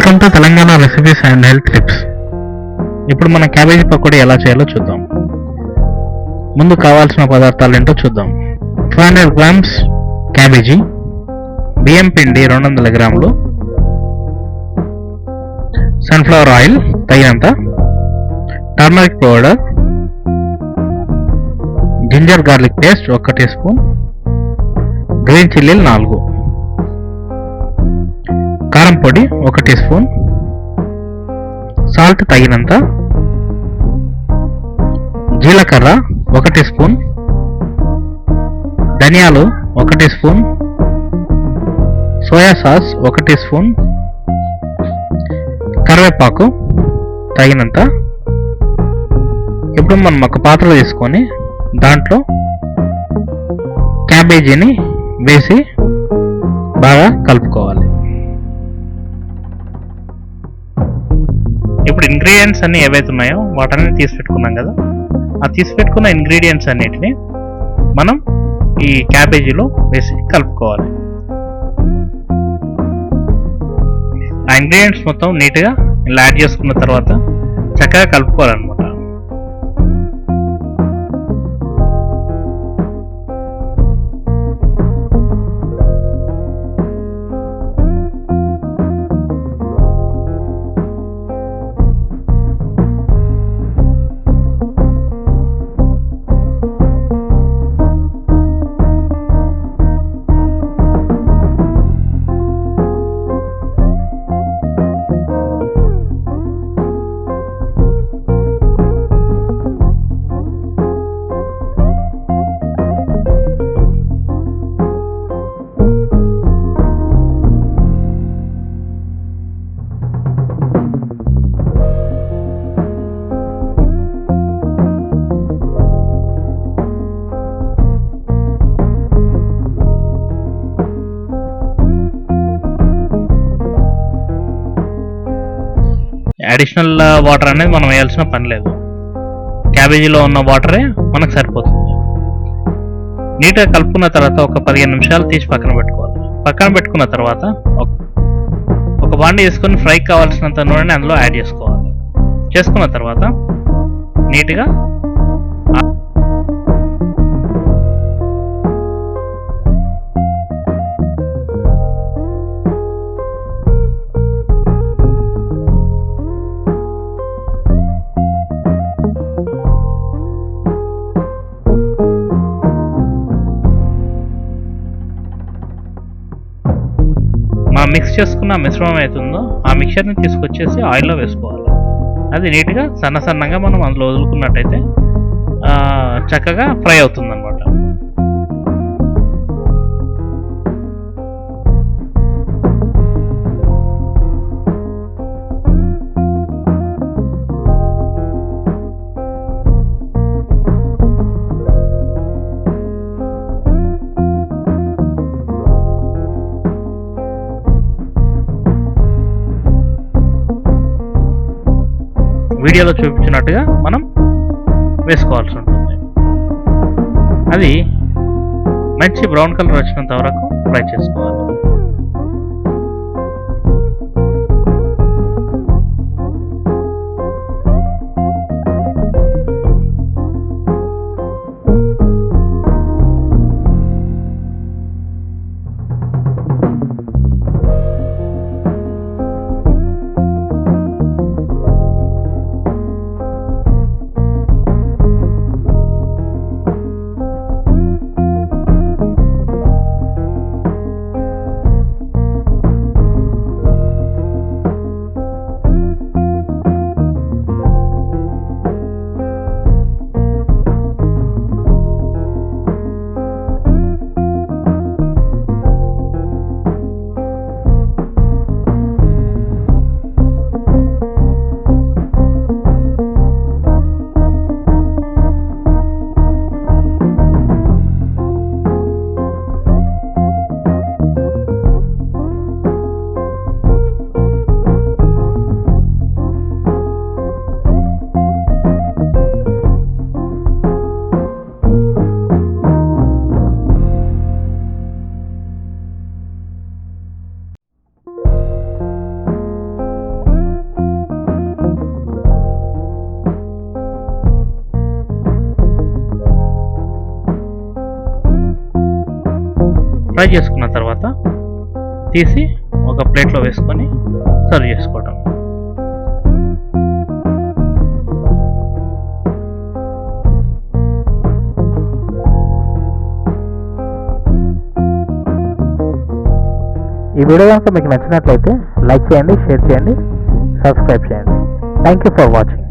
Welcome to Telangana recipes and health tips. ఇప్పుడు మనం cabbage pakodi ఎలా చేయాలో చూద్దాం. ముందు కావాల్సిన పదార్థాలు ఏంటో చూద్దాం. 200 గ్రామ్స్ క్యాబేజీ, బియ్యం పిండి 200 గ్రాములు, సన్ఫ్లవర్ ఆయిల్ తగినంత, turmeric powder, ginger garlic paste 1 tea spoon, green చిల్లీలు 4, కారం పొడి 1 టీ స్పూన్, సాల్ట్ తగినంత, జీలకర్ర 1 టీ స్పూన్, ధనియాలు 1 tea spoon, soya sauce 1 tea spoon, కరివేపాకు తగినంత. ఇప్పుడు మనం ఒక పాత్ర తీసుకొని దాంట్లో క్యాబేజీని వేసి బాగా కలుపుకోవాలి. ఇప్పుడు ఇంగ్రీడియంట్స్ అన్ని ఏవైతే ఉన్నాయో వాటన్ని తీసి పెట్టుకున్నాం కదా, ఆ తీసి పెట్టుకున్న ఇంగ్రీడియంట్స్ అన్నిటిని మనం ఈ క్యాబేజీలో వేసి కలుపుకోవాలి. ఆ ఇంగ్రీడియంట్స్ మొత్తం నీట్గా ఇలా యాడ్ చేసుకున్న తర్వాత చక్కగా కలుపుకోవాలన్నమాట. అడిషనల్ వాటర్ అనేది మనం వేయాల్సిన పని లేదు. క్యాబేజీలో ఉన్న వాటరే మనకు సరిపోతుంది. నీట్గా కలుపుకున్న తర్వాత ఒక 15 నిమిషాలు తీసి పక్కన పెట్టుకోవాలి. పక్కన పెట్టుకున్న తర్వాత ఒక బాండి తీసుకొని ఫ్రైకి కావాల్సినంత నూనెని అందులో యాడ్ చేసుకోవాలి. చేసుకున్న తర్వాత నీట్గా మిక్స్ చేసుకున్న మిశ్రమం అవుతుందో ఆ మిక్చర్ని తీసుకొచ్చేసి ఆయిల్లో వేసుకోవాలి. అది నీట్గా సన్నగా మనం అందులో వదులుకున్నట్టయితే చక్కగా ఫ్రై అవుతుంది అన్నమాట. వీడియోలో చూపించినట్టుగా మనం వేసుకోవాల్సి ఉంటుంది. అది మంచి బ్రౌన్ కలర్ వచ్చినంత వరకు ఫ్రై చేసుకోవాలి. ఫ్రై చేసుకున్న తర్వాత తీసి ఒక ప్లేట్లో వేసుకొని సర్వ్ చేసుకోవటం. ఈ వీడియో కనుక మీకు నచ్చినట్లయితే లైక్ చేయండి, షేర్ చేయండి, సబ్స్క్రైబ్ చేయండి. Thank you for watching.